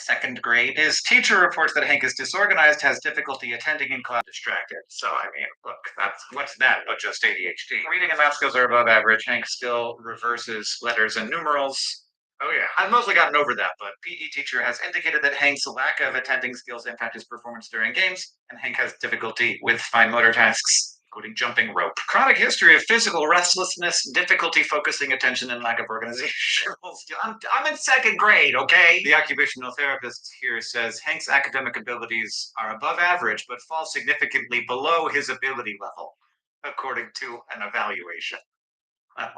second grade. His teacher reports that Hank is disorganized, has difficulty attending in class, distracted. So, I mean, look, what's that but just ADHD? Reading and math skills are above average. Hank still reverses letters and numerals. Oh yeah, I've mostly gotten over that, but PE teacher has indicated that Hank's lack of attending skills impact his performance during games, and Hank has difficulty with fine motor tasks, including jumping rope. Chronic history of physical restlessness, difficulty focusing attention, and lack of organization. I'm in second grade, okay? The occupational therapist here says Hank's academic abilities are above average, but fall significantly below his ability level, according to an evaluation.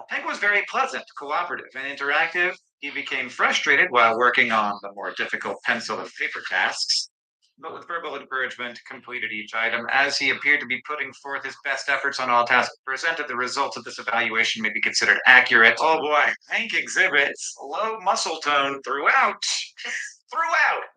Hank was very pleasant, cooperative, and interactive. He became frustrated while working on the more difficult pencil and paper tasks, but with verbal encouragement, completed each item as he appeared to be putting forth his best efforts on all tasks presented. The results of this evaluation may be considered accurate. Oh boy, Hank exhibits low muscle tone throughout.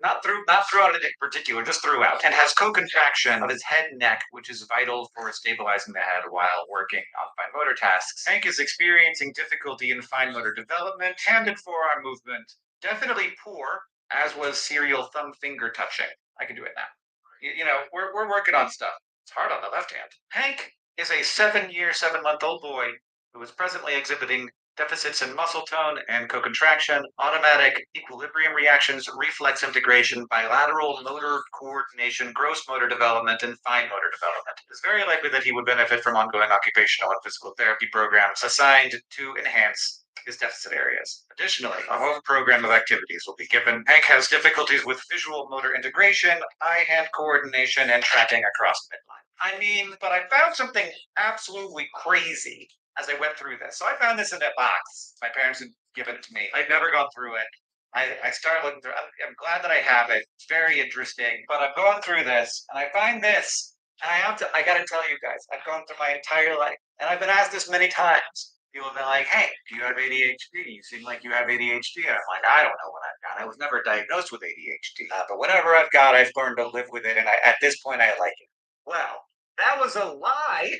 Not throughout in particular, just throughout, and has co-contraction of his head and neck, which is vital for stabilizing the head while working on fine motor tasks. Hank is experiencing difficulty in fine motor development, hand and forearm movement, definitely poor, as was serial thumb finger touching. I can do it now. We're working on stuff. It's hard on the left hand. Hank is a 7-month-old boy who is presently exhibiting deficits in muscle tone and co-contraction, automatic equilibrium reactions, reflex integration, bilateral motor coordination, gross motor development, and fine motor development. It's very likely that he would benefit from ongoing occupational and physical therapy programs assigned to enhance his deficit areas. Additionally, a home program of activities will be given. Hank has difficulties with visual motor integration, eye-hand coordination, and tracking across midline. I mean, but I found something absolutely crazy as I went through this. So I found this in a box. My parents had given it to me. I'd never gone through it. I started looking through it. I'm glad that I have it. It's very interesting. But I've gone through this and I find this. And I gotta tell you guys, I've gone through my entire life. And I've been asked this many times. People have been like, hey, do you have ADHD? You seem like you have ADHD. And I'm like, I don't know what I've got. I was never diagnosed with ADHD. But whatever I've got, I've learned to live with it. And at this point, I like it. Well, that was a lie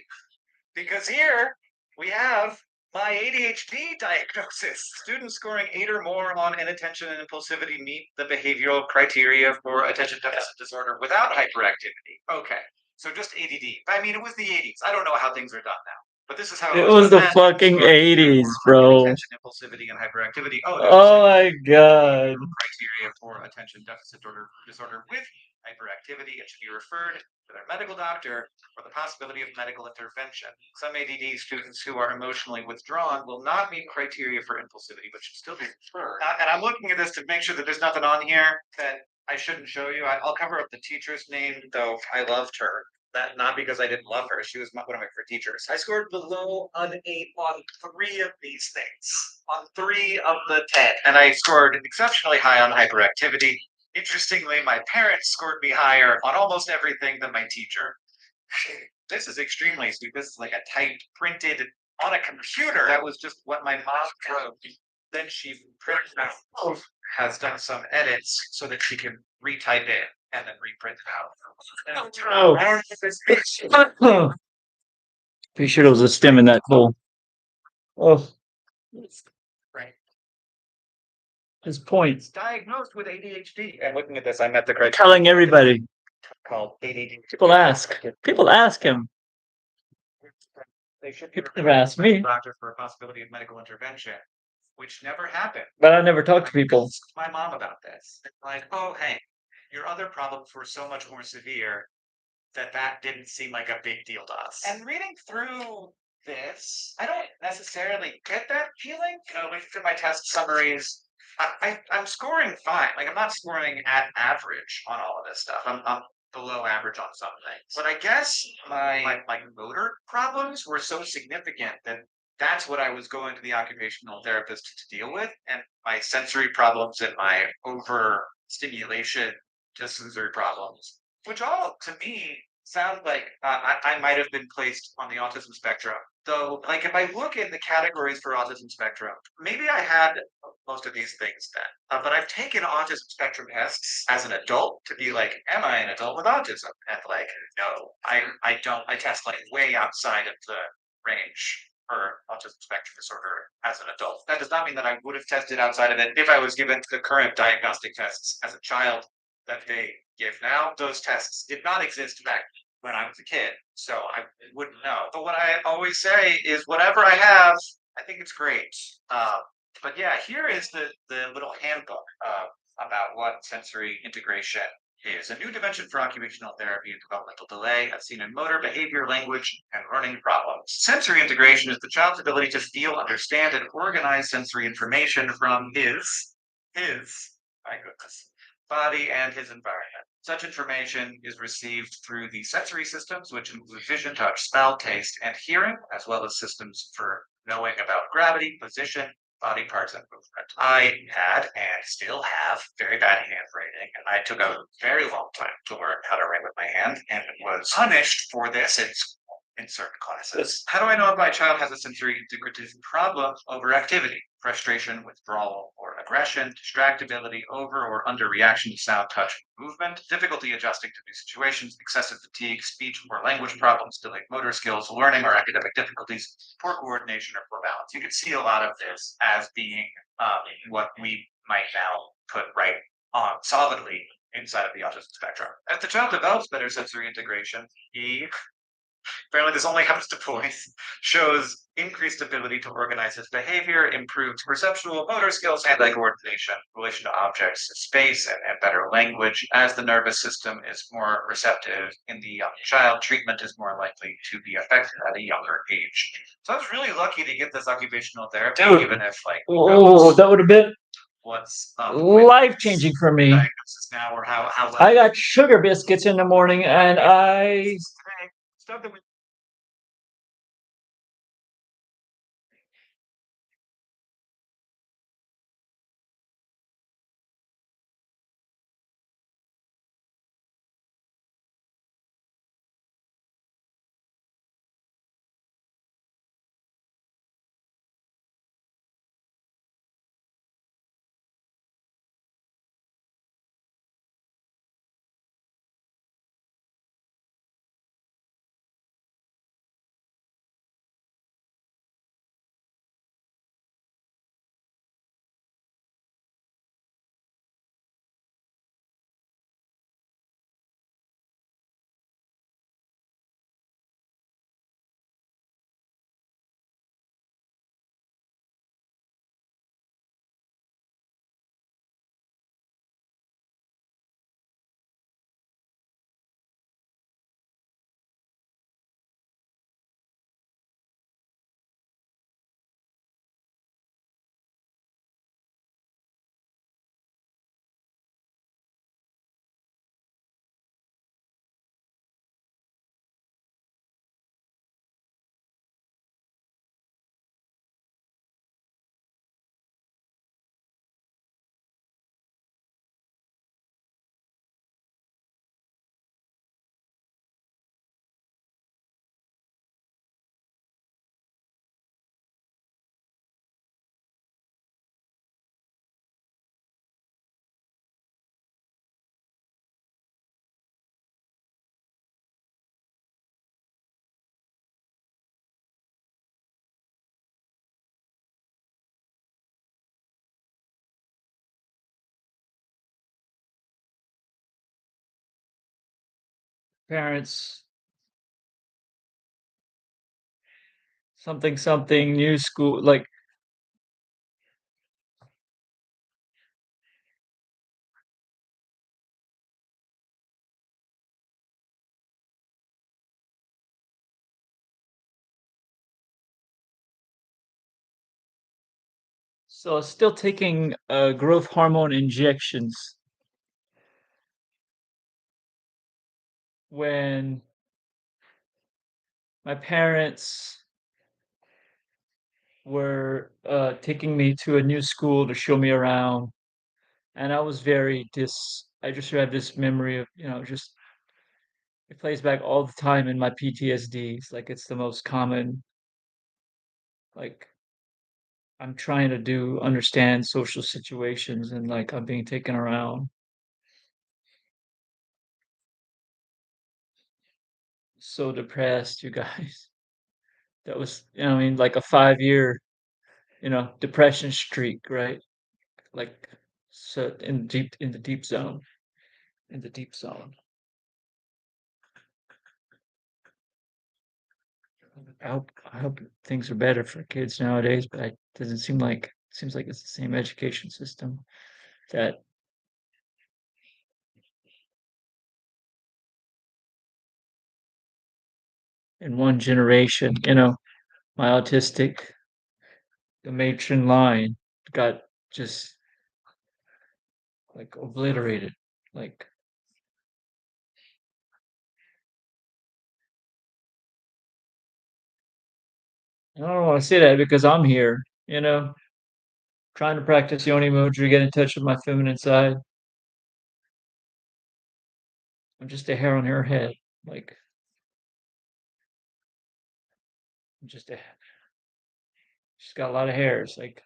because here we have my ADHD diagnosis. Students scoring 8 or more on inattention and impulsivity meet the behavioral criteria for attention deficit disorder without hyperactivity. Okay, so just ADD. I mean, it was the 80s. I don't know how things are done now. But this is how It was the fucking 80s, bro. Attention, impulsivity, and hyperactivity. Oh my god. Criteria for attention deficit disorder with hyperactivity. It should be referred to their medical doctor for the possibility of medical intervention. Some ADD students who are emotionally withdrawn will not meet criteria for impulsivity, but should still be referred. And I'm looking at this to make sure that there's nothing on here that I shouldn't show you. I'll cover up the teacher's name, though I loved her. That not because I didn't love her. She was one of my favorite teachers. I scored below an 8 on 3 of these things. On 3 of the 10. And I scored exceptionally high on hyperactivity. Interestingly, my parents scored me higher on almost everything than my teacher. This is extremely sweet. This is like a typed, printed on a computer. That was just what my mom wrote. Then she printed out, has done some edits so that she can retype it and then reprint it out. Oh. Pretty sure there was a stem in that bowl. Oh. Right. His point. Diagnosed with ADHD. And looking at this, I met the criteria. Telling everybody. Called ADD. People ask. People ask him. They should People never ask me. Doctor for a possibility of medical intervention, which never happened. But I never talked to people. My mom about this. Like, oh, hey, your other problems were so much more severe that didn't seem like a big deal to us. And reading through this, I don't necessarily get that feeling. Looking through my test summaries, I'm scoring fine. Like, I'm not scoring at average on all of this stuff. I'm below average on some things. But I guess my motor problems were so significant that that's what I was going to the occupational therapist to deal with. And my sensory problems and my overstimulation to sensory problems, which all to me sound like I might have been placed on the autism spectrum. Though, like, if I look in the categories for autism spectrum, maybe I had most of these things then. But I've taken autism spectrum tests as an adult to be like, am I an adult with autism? And like, no, I don't. I test like way outside of the range. for autism spectrum disorder as an adult. That does not mean that I would have tested outside of it if I was given the current diagnostic tests as a child that they give now. Those tests did not exist back when I was a kid, so I wouldn't know. But what I always say is, whatever I have, I think it's great. But yeah, here is the little handbook about what sensory integration is. A new dimension for occupational therapy and developmental delay, as seen in motor, behavior, language, and learning problems. Sensory integration is the child's ability to feel, understand, and organize sensory information from his, my goodness, body and his environment. Such information is received through the sensory systems, which include vision, touch, smell, taste, and hearing, as well as systems for knowing about gravity, position, body parts, and movement. I had and still have very bad handwriting, and I took a very long time to learn how to write with my hand, and was punished for this in certain classes. How do I know if my child has a sensory integrative problem? Overactivity, frustration, withdrawal, or aggression, distractibility, over or under reaction to sound, touch, and movement, difficulty adjusting to new situations, excessive fatigue, speech or language problems, delayed motor skills, learning or academic difficulties, poor coordination, or poor balance. You can see a lot of this as being what we might now put right on solidly inside of the autism spectrum. As the child develops better sensory integration, he apparently this only happens to boys, shows increased ability to organize his behavior, improved perceptual motor skills, hand-eye coordination, relation to objects, space, and better language. As the nervous system is more receptive in the young child, treatment is more likely to be effective at a younger age. So I was really lucky to get this occupational therapy, Dude. even if like Oh, that would have been what's life changing for me. diagnosis now, or how I got sugar biscuits in the morning, and stuff that we parents something new school like so still taking growth hormone injections when my parents were taking me to a new school to show me around, and I was very dis. I just have this memory of just it plays back all the time in my PTSDs. Like it's the most common. Like I'm trying to do understand social situations, and like I'm being taken around. So depressed, you guys. That was, I mean, like a 5-year, depression streak, right? Like, so in the deep zone, in the deep zone. I hope things are better for kids nowadays, but it doesn't seems like it's the same education system that in one generation, my autistic, the matron line got just like obliterated. Like, I don't want to say that because I'm here, trying to practice yoni mudra, get in touch with my feminine side. I'm just a hair on her head. Like, I'm just a, she's got a lot of hairs. Like,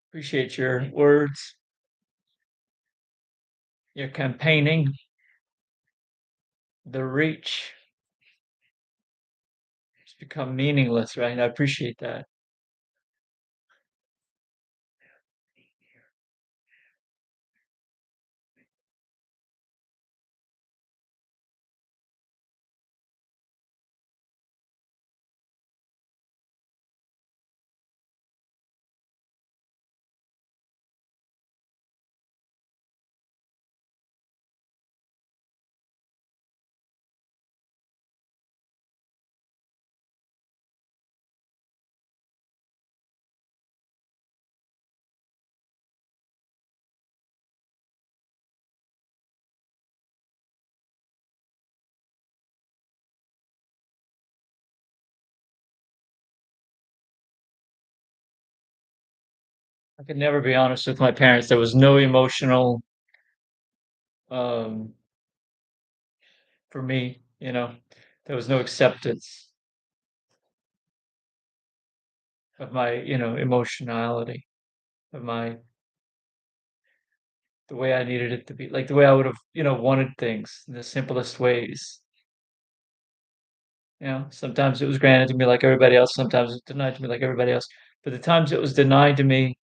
appreciate your words, your campaigning, the reach. It's become meaningless, right? I appreciate that. I could never be honest with my parents. There was no emotional um for me, there was no acceptance of my, emotionality, of my the way I needed it to be, like the way I would have, wanted things in the simplest ways. Sometimes it was granted to me like everybody else, sometimes it was denied to me like everybody else. But the times it was denied to me,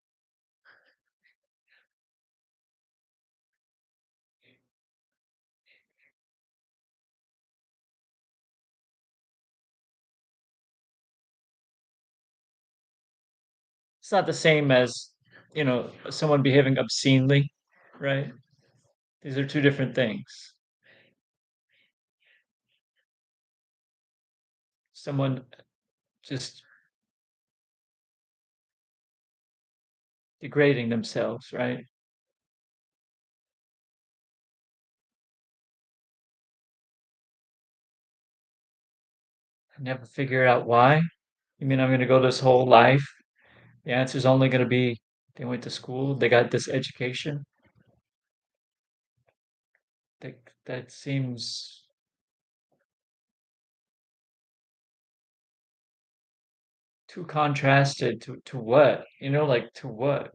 it's not the same as, someone behaving obscenely, right? These are two different things. Someone just degrading themselves, right? I never figure out why. You mean I'm gonna go this whole life? The answer is only gonna be they went to school, they got this education. That seems too contrasted to what? Like to what?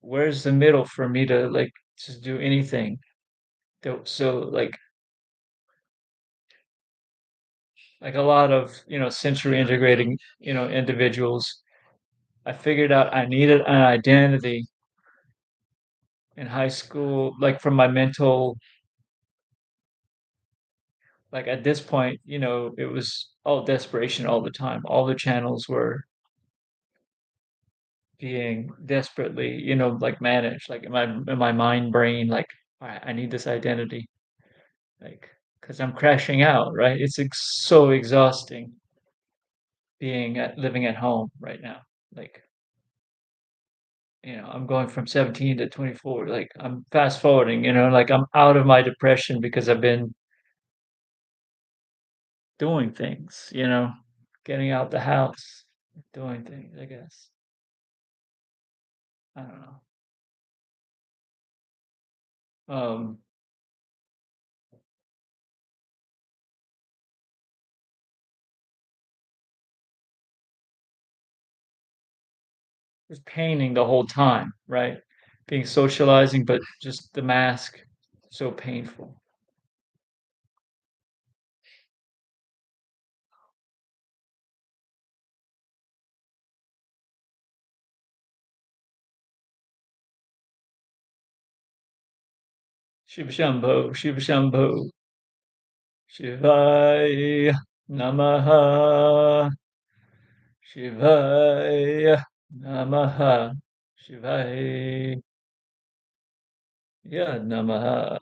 Where's the middle for me to like just do anything? So like a lot of, sensory integrating, individuals, I figured out I needed an identity in high school, like from my mental, like at this point, it was all desperation all the time. All the channels were being desperately, like managed, like in my mind brain, like I need this identity, like because I'm crashing out, right? It's so exhausting living at home right now. Like, I'm going from 17 to 24. Like I'm fast forwarding, like I'm out of my depression because I've been doing things, getting out the house, doing things, I guess. I don't know. Um, was painting the whole time, right? Being socializing, but just the mask, so painful. Shiva Shambho, Shiva Shambho, Shivaya Namaha, Shivaya Namaha, Shivaya Namaha.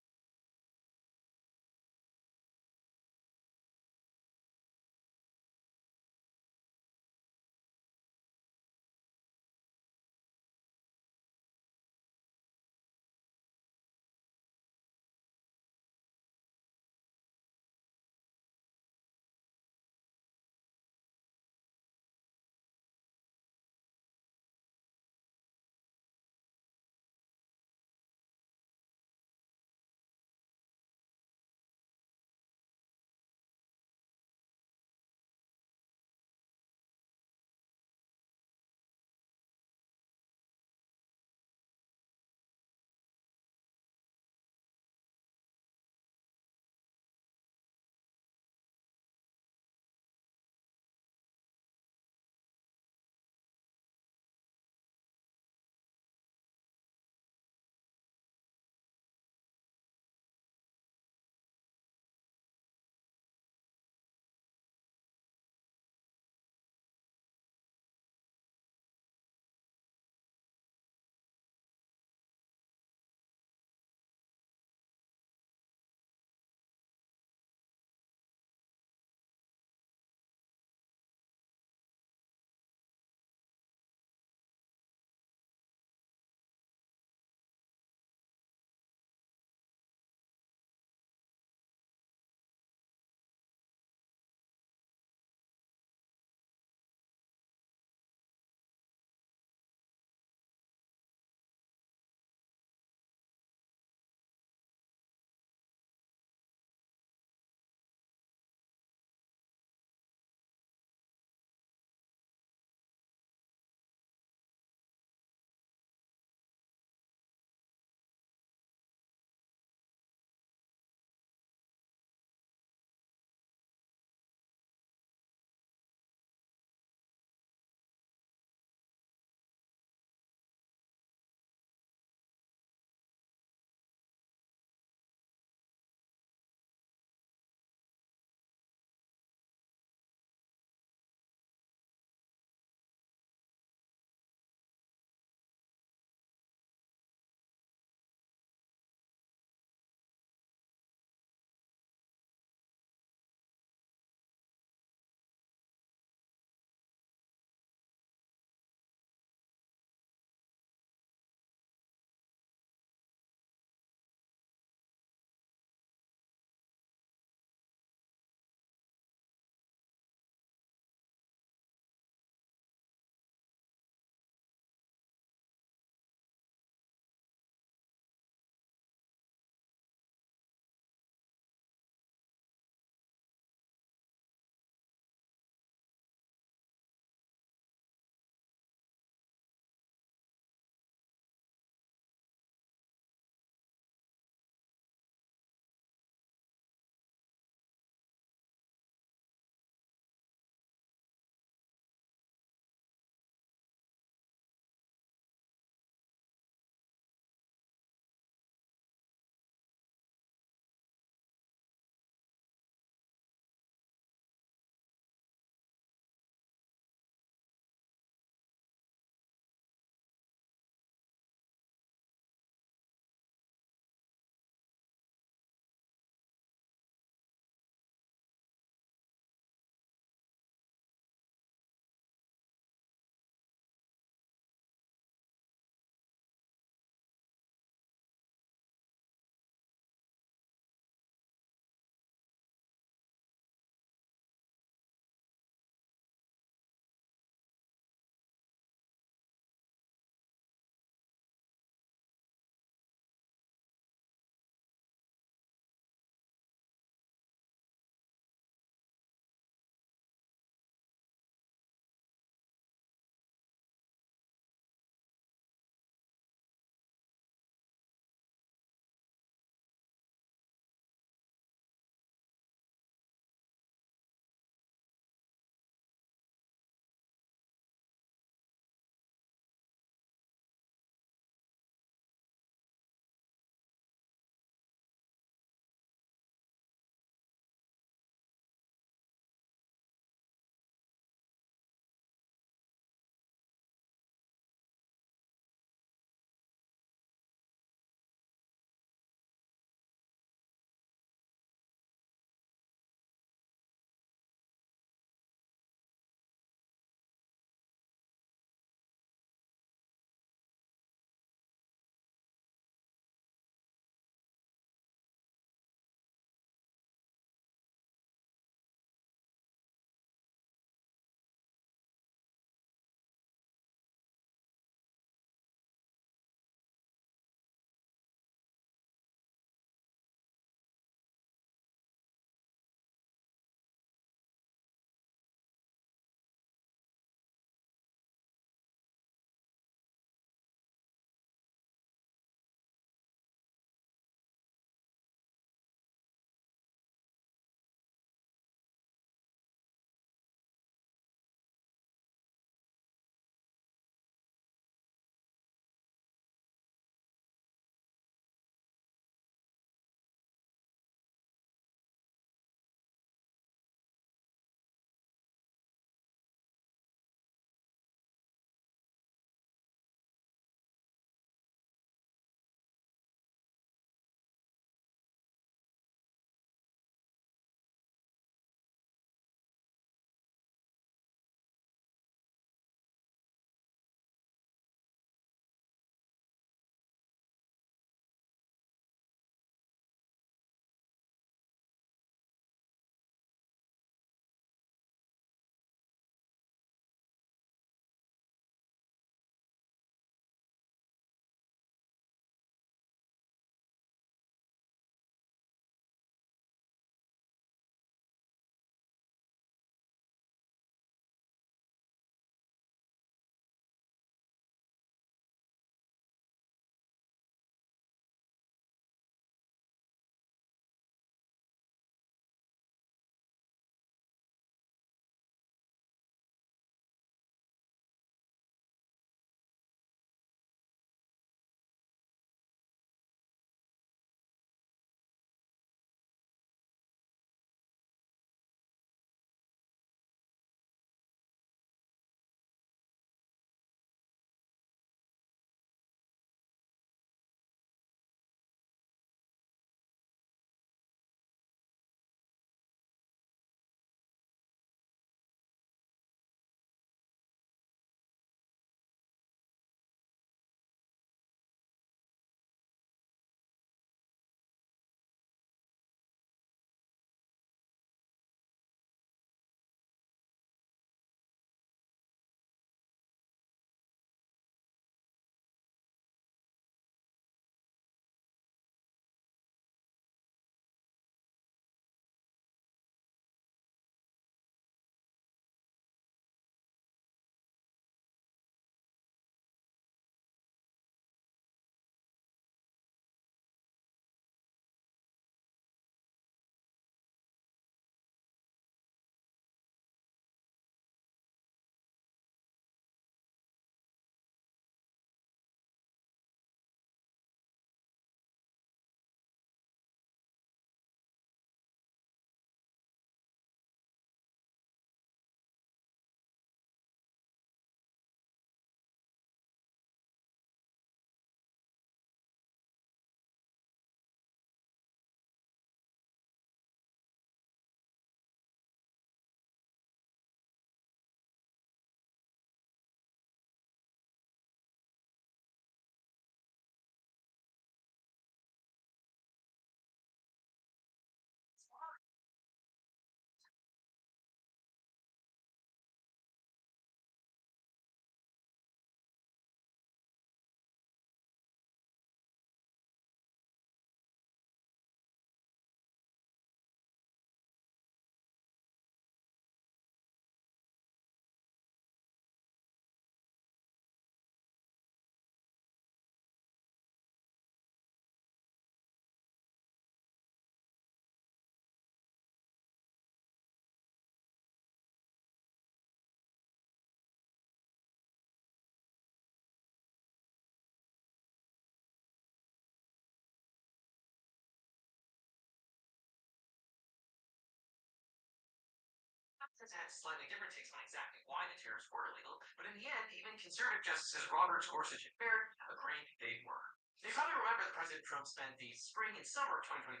Democrats had slightly different takes on exactly why the tariffs were illegal, but in the end, even conservative justices Roberts, Gorsuch, and Barrett agreed they were. You probably remember that President Trump spent the spring and summer of 2025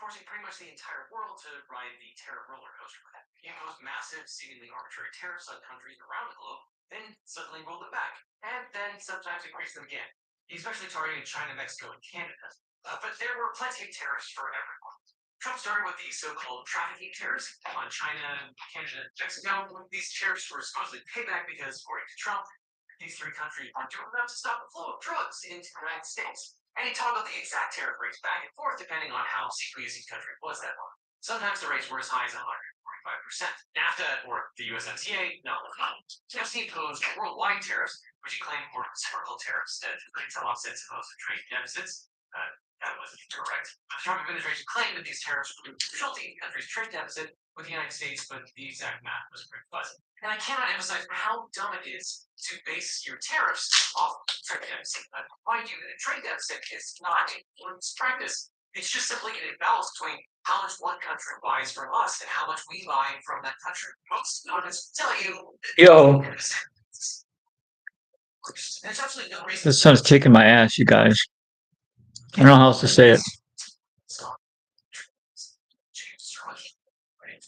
forcing pretty much the entire world to ride the tariff roller coaster with him. He imposed massive, seemingly arbitrary tariffs on countries around the globe, then suddenly rolled them back, and then sometimes increased them again. He especially targeted China, Mexico, and Canada. But there were plenty of tariffs for everyone. Trump started with the so-called trafficking tariffs on China, Canada, and Mexico. These tariffs were supposedly payback because, according to Trump, these three countries aren't doing enough to stop the flow of drugs into the United States. And he toggled the exact tariff rates back and forth depending on how serious each country was that month. Sometimes the rates were as high as 145%. NAFTA, or the USMCA, not one. TFC imposed worldwide tariffs, which he claimed were reciprocal tariffs that to offset supposed trade deficits. That was incorrect. The Trump administration claimed that these tariffs would result in the country's trade deficit with the United States, but the exact math was pretty fuzzy. And I cannot emphasize how dumb it is to base your tariffs off trade deficit. Mind you, the trade deficit is not a practice. It's just simply an imbalance between how much one country buys from us and how much we buy from that country. Most economists tell you. Yo, There's absolutely no reason. this son's kicking my ass, you guys. I don't know how else to say it.